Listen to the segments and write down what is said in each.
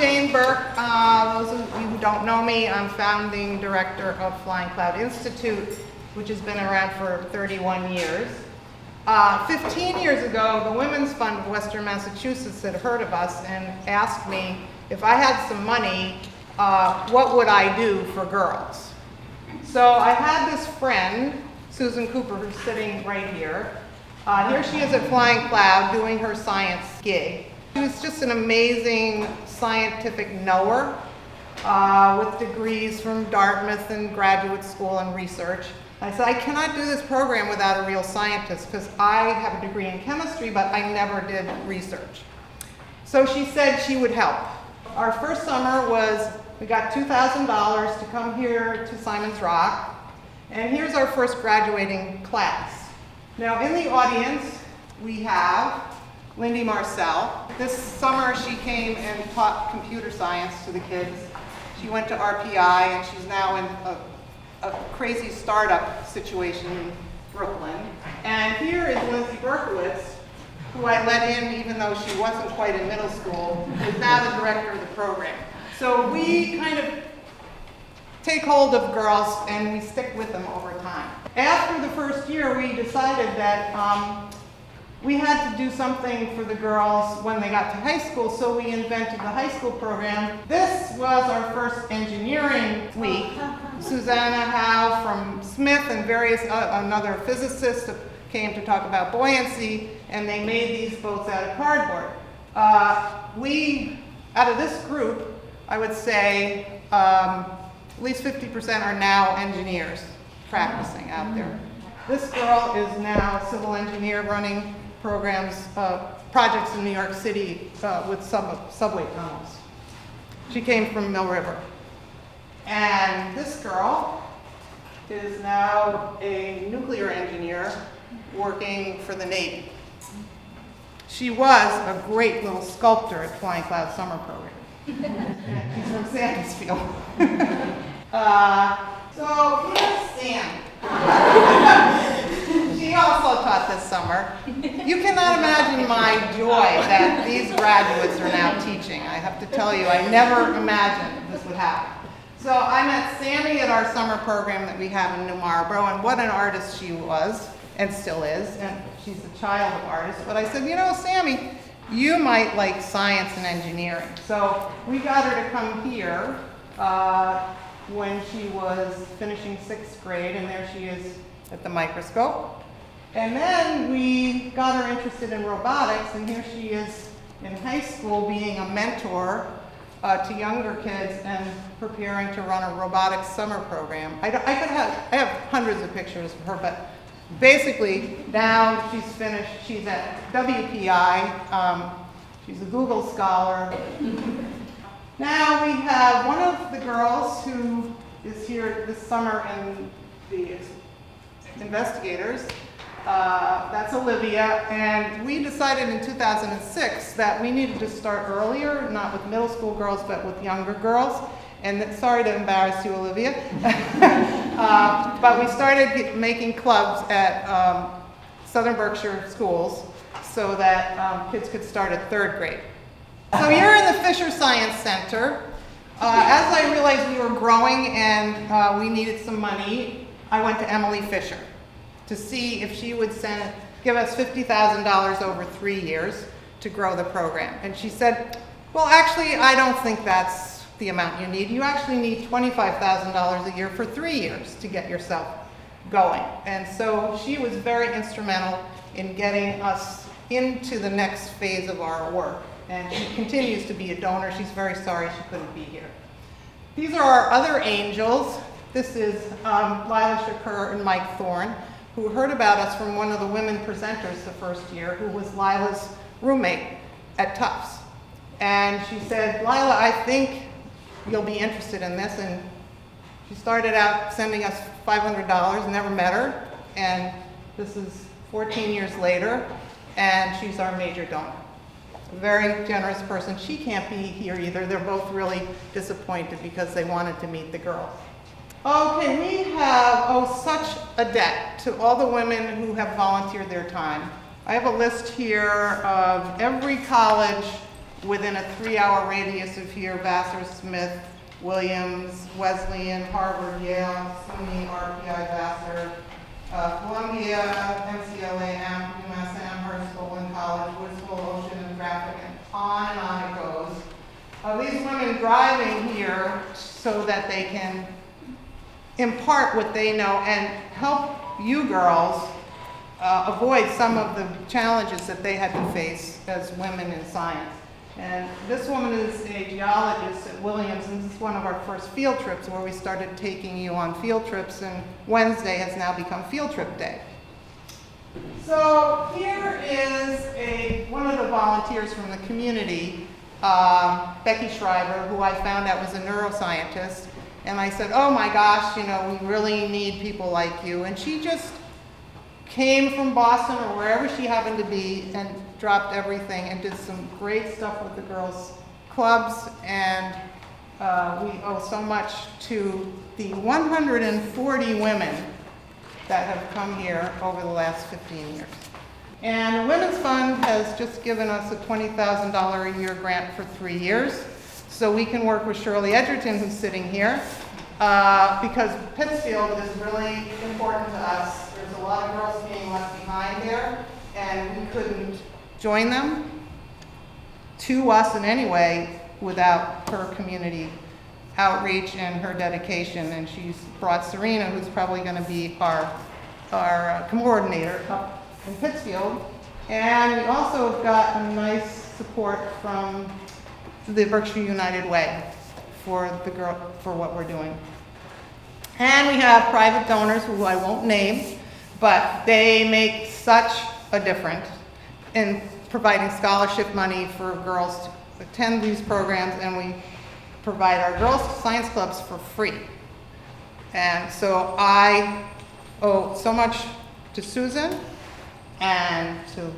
Jane Burke. Those of you who don't know me, I'm founding director of Flying Cloud Institute, which has been around for 31 years. 15 years ago, the Women's Fund of Western Massachusetts had heard of us and asked me if I had some money, what would I do for girls? So I had this friend, Susan Cooper, who's sitting right here. Here she is at Flying Cloud doing her science gig. She was just an amazing scientific knower with degrees from Dartmouth and graduate school and research. I said, I cannot do this program without a real scientist because I have a degree in chemistry, but I never did research. So she said she would help. Our first summer was, we got $2,000 to come here to Simon's Rock, and here's our first graduating class. Now in the audience, we have Lindy Marcel. This summer she came and taught computer science to the kids. She went to RPI and she's now in a crazy startup situation in Brooklyn. And here is Lindsay Berkowitz, who I let in even though she wasn't quite in middle school, is now the director of the program. So we kind of take hold of girls and we stick with them over time. After the first year, we decided that we had to do something for the girls when they got to high school, so we invented the high school program. This was our first engineering week. Susanna Howe from Smith and another physicist came to talk about buoyancy, and they made these boats out of cardboard. Out of this group, I would say at least 50% are now engineers practicing out there. This girl is now a civil engineer running projects in New York City with subway tunnels. She came from Mill River. And this girl is now a nuclear engineer working for the Navy. She was a great little sculptor at Flying Cloud Summer Program. She's from Sandusfield. So here's Sam. She also taught this summer. You cannot imagine my joy that these graduates are now teaching. I have to tell you, I never imagined this would happen. So I met Sammy at our summer program that we have in New Marlborough, and what an artist she was, and still is, and she's a child of artists. But I said, you know, Sammy, you might like science and engineering. So we got her to come here when she was finishing 6th grade, and there she is at the microscope. And then we got her interested in robotics, and here she is in high school being a mentor to younger kids and preparing to run a robotics summer program. I have hundreds of pictures of her, but basically now she's finished. She's at WPI. She's a Google scholar. Now we have one of the girls who is here this summer in the investigators. That's Olivia, and we decided in 2006 that we needed to start earlier, not with middle school girls, but with younger girls. And sorry to embarrass you, Olivia, but we started making clubs at Southern Berkshire schools so that kids could start at 3rd grade. So you're in the Fisher Science Center. As I realized we were growing and we needed some money, I went to Emily Fisher to see if she would give us $50,000 over 3 years to grow the program. And she said, well, actually, I don't think that's the amount you need. You actually need $25,000 a year for 3 years to get yourself going. And so she was very instrumental in getting us into the next phase of our work. And she continues to be a donor. She's very sorry she couldn't be here. These are our other angels. This is Lila Shakur and Mike Thorne, who heard about us from one of the women presenters the first year, who was Lila's roommate at Tufts. And she said, Lila, I think you'll be interested in this. And she started out sending us $500, never met her. And this is 14 years later, and she's our major donor. A very generous person. She can't be here either. They're both really disappointed because they wanted to meet the girls. Okay, we have, such a debt to all the women who have volunteered their time. I have a list here of every college within a 3-hour radius of here, Vassar, Smith, Williams, Wesleyan, Harvard, Yale, SUNY, RPI, Vassar, Columbia, MCLA, UMass Amherst, Bowling College, Woods Hole, Ocean and Traffic, and on it goes. These women driving here so that they can impart what they know and help you girls avoid some of the challenges that they had to face as women in science. And this woman is a geologist at Williams, and this is one of our first field trips where we started taking you on field trips, and Wednesday has now become field trip day. So here is one of the volunteers from the community, Becky Schreiber, who I found out was a neuroscientist. And I said, oh my gosh, we really need people like you. And she just came from Boston or wherever she happened to be and dropped everything and did some great stuff with the girls' clubs. And we owe so much to the 140 women that have come here over the last 15 years. And the Women's Fund has just given us a $20,000 a year grant for 3 years. So we can work with Shirley Edgerton, who's sitting here, because Pittsfield is really important to us. There's a lot of girls being left behind here, and we couldn't join them, to us in any way, without her community outreach and her dedication. And she's brought Serena, who's probably going to be our coordinator up in Pittsfield. And we also have got a nice support from the Berkshire United Way for what we're doing. And we have private donors who I won't name, but they make such a difference in providing scholarship money for girls to attend these programs, and we provide our girls' science clubs for free. And so I owe so much to Susan and to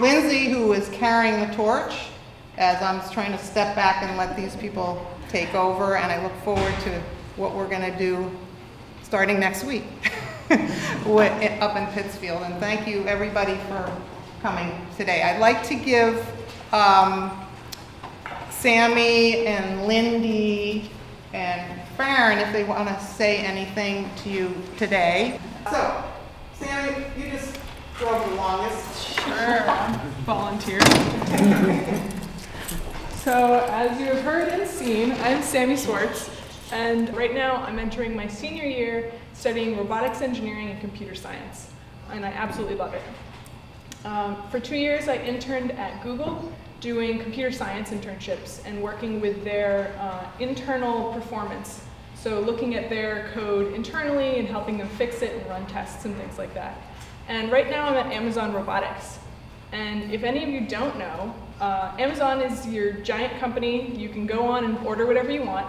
Lindsay, who is carrying the torch, as I'm trying to step back and let these people take over, and I look forward to what we're going to do starting next week up in Pittsfield. And thank you, everybody, for coming today. I'd like to give Sammy and Lindy and Farron, if they want to say anything to you today. So, Sammy, you just drove the longest. Sure, volunteer. So, as you have heard and seen, I'm Sammy Swartz, and right now I'm entering my senior year studying robotics engineering and computer science, and I absolutely love it. For 2 years, I interned at Google doing computer science internships and working with their internal performance. So looking at their code internally and helping them fix it and run tests and things like that. And right now I'm at Amazon Robotics. And if any of you don't know, Amazon is your giant company. You can go on and order whatever you want,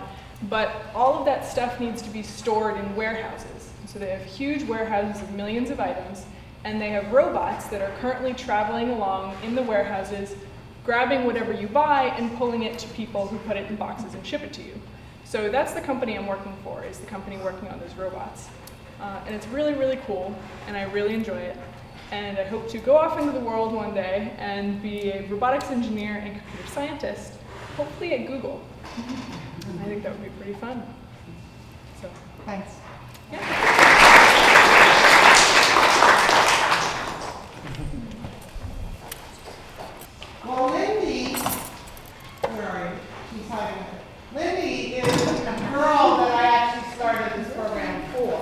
but all of that stuff needs to be stored in warehouses. So they have huge warehouses of millions of items, and they have robots that are currently traveling along in the warehouses, grabbing whatever you buy and pulling it to people who put it in boxes and ship it to you. So that's the company I'm working for, is the company working on those robots. And it's really, really cool, and I really enjoy it. And I hope to go off into the world one day and be a robotics engineer and computer scientist, hopefully at Google. I think that would be pretty fun. So, Thanks. Yeah. Well, Lindy, where are you? She's hiding. Lindy is a girl that I actually started this program for.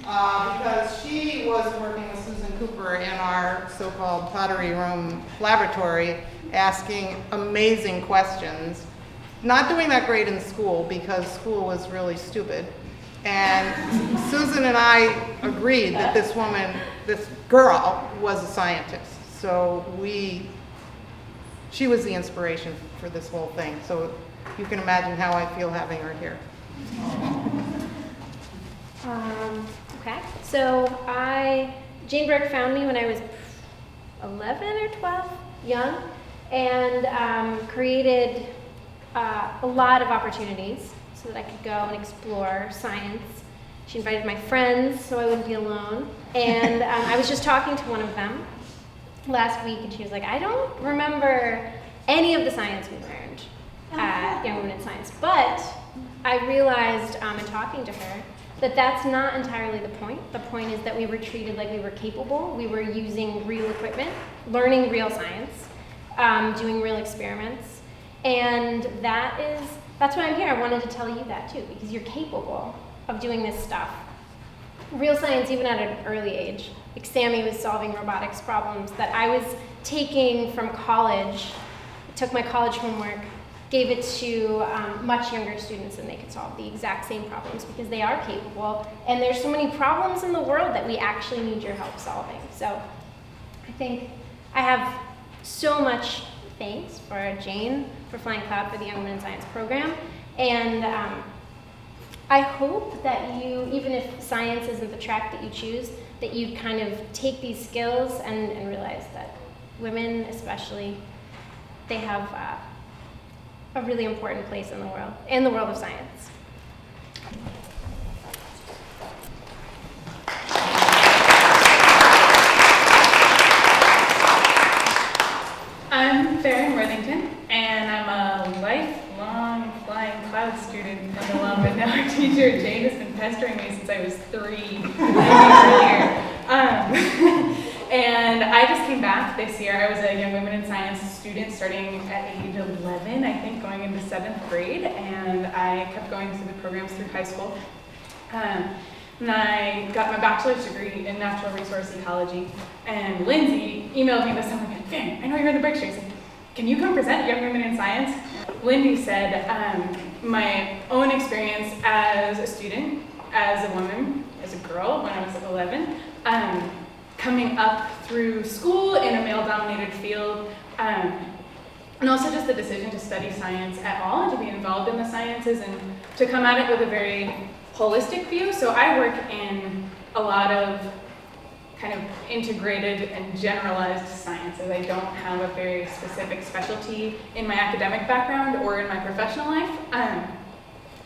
Because she was working with Susan Cooper in our so-called pottery room laboratory, asking amazing questions. Not doing that great in school because school was really stupid. And Susan and I agreed that this woman, this girl, was a scientist. So she was the inspiration for this whole thing. So you can imagine how I feel having her here. Okay, so Jane Burke found me when I was 11 or 12, young, and created a lot of opportunities so that I could go and explore science. She invited my friends so I wouldn't be alone. And I was just talking to one of them last week, and she was like, I don't remember any of the science we learned at Young Women in Science. But I realized in talking to her that that's not entirely the point. The point is that we were treated like we were capable. We were using real equipment, learning real science, doing real experiments. And that's why I'm here. I wanted to tell you that too, because you're capable of doing this stuff. Real science, even at an early age. Like Sammy was solving robotics problems that I was taking from college, took my college homework, gave it to much younger students, and they could solve the exact same problems because they are capable. And there's so many problems in the world that we actually need your help solving. So I think I have so much thanks for Jane for Flying Cloud for the Young Women in Science program. And I hope that you, even if science isn't the track that you choose, that you kind of take these skills and realize that women especially, they have a really important place in the world of science. I'm Farron Worthington, and I'm a lifelong Flying Cloud student and alum, and now our teacher, Jane, has been pestering me since I was 3, maybe earlier. And I just came back this year. I was a Young Women in Science student starting at age 11, I think, going into 7th grade, and I kept going through the programs through high school. And I got my bachelor's degree in natural resource ecology, and Lindsay emailed me this summer and said, "Fan, I know you're in the break street. Can you come present Young Women in Science?" Lindy said, my own experience as a student, as a woman, as a girl when I was 11, coming up through school in a male-dominated field, and also just the decision to study science at all and to be involved in the sciences and to come at it with a very holistic view. So I work in a lot of kind of integrated and generalized sciences. I don't have a very specific specialty in my academic background or in my professional life,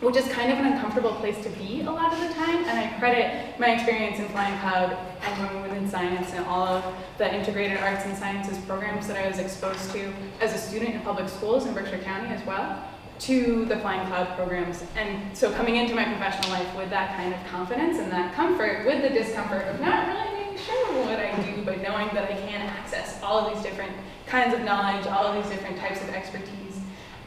which is kind of an uncomfortable place to be a lot of the time. And I credit my experience in Flying Cloud and Young Women in Science and all of the integrated arts and sciences programs that I was exposed to as a student in public schools in Berkshire County as well, to the Flying Cloud programs. And so coming into my professional life with that kind of confidence and that comfort with the discomfort of not really being sure what I do, but knowing that I can access all of these different kinds of knowledge, all of these different types of expertise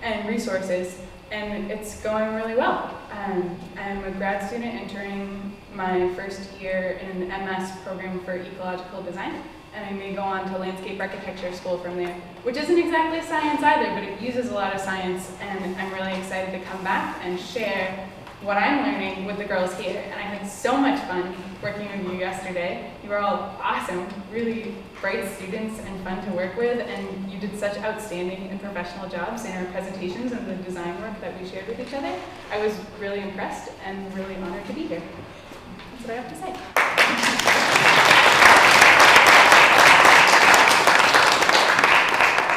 and resources, and it's going really well. I'm a grad student entering my first year in an MS program for ecological design, and I may go on to landscape architecture school from there, which isn't exactly science either, but it uses a lot of science, and I'm really excited to come back and share what I'm learning with the girls here. And I had so much fun working with you yesterday. You were all awesome, really bright students and fun to work with, and you did such outstanding and professional jobs in our presentations and the design work that we shared with each other. I was really impressed and really honored to be here. That's what I have to say.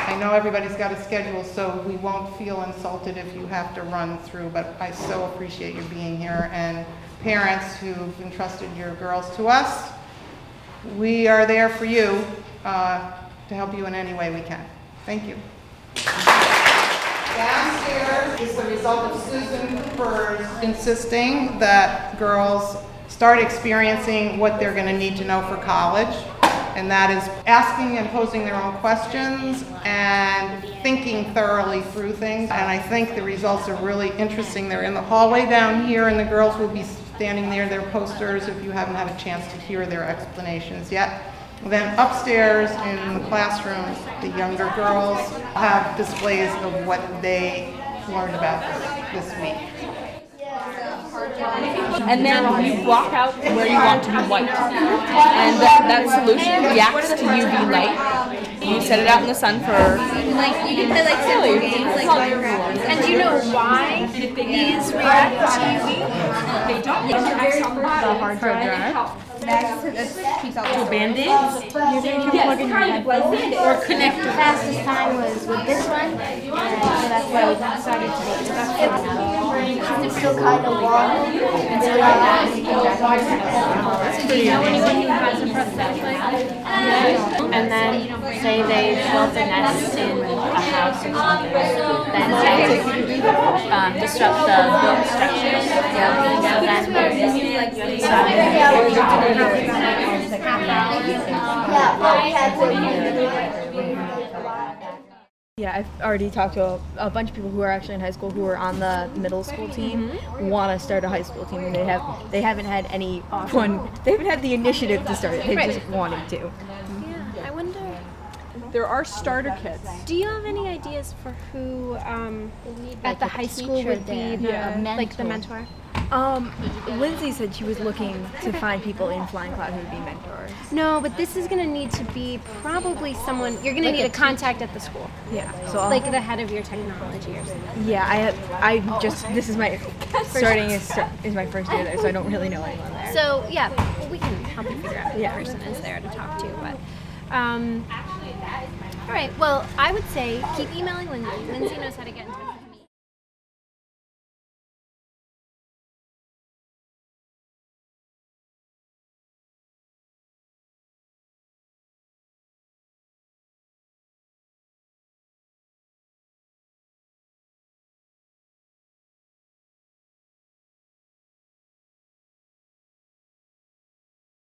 I know everybody's got a schedule, so we won't feel insulted if you have to run through, but I so appreciate you being here, and parents who've entrusted your girls to us. We are there for you to help you in any way we can. Thank you. Downstairs is the result of Susan Cooper's insisting that girls start experiencing what they're going to need to know for college. And that is asking and posing their own questions and thinking thoroughly through things. And I think the results are really interesting. They're in the hallway down here, and the girls will be standing there, their posters, if you haven't had a chance to hear their explanations yet. And then upstairs in the classrooms, the younger girls have displays of what they learned about this week. And then you block out where you want to be white. And that solution reacts to UV light. You set it out in the sun for Like, you can play like simple games, like, and do you know why these react to UV? they don't. The hard drive. To Band-Aids? Or connectors. The fastest time was with this one, and so that's why we decided to make this. It's still kind of long, and so now we can That's pretty know anyone who has a prosthetic leg? and then say they built a nest in a house or something, then say disrupt the built structures. Yeah, I've already talked to a bunch of people who are actually in high school who are on the middle school team, want to start a high school team, and they haven't had they haven't had the initiative to start it. They just wanted to. Yeah, I wonder. There are starter kits. Do you have any ideas for who at the high school would be the mentor? Lindsay said she was looking to find people in Flying Cloud who would be mentors. No, but this is going to need to be probably someone, you're going to need a contact at the school. Yeah, so Like the head of your technology or something. yeah, this is my is my first year there, so I don't really know anyone there. So, yeah, well, we can help you figure out who the person is there to talk to. But, all right, well, I would say keep emailing Lindsay. Lindsay knows how to get in touch with you.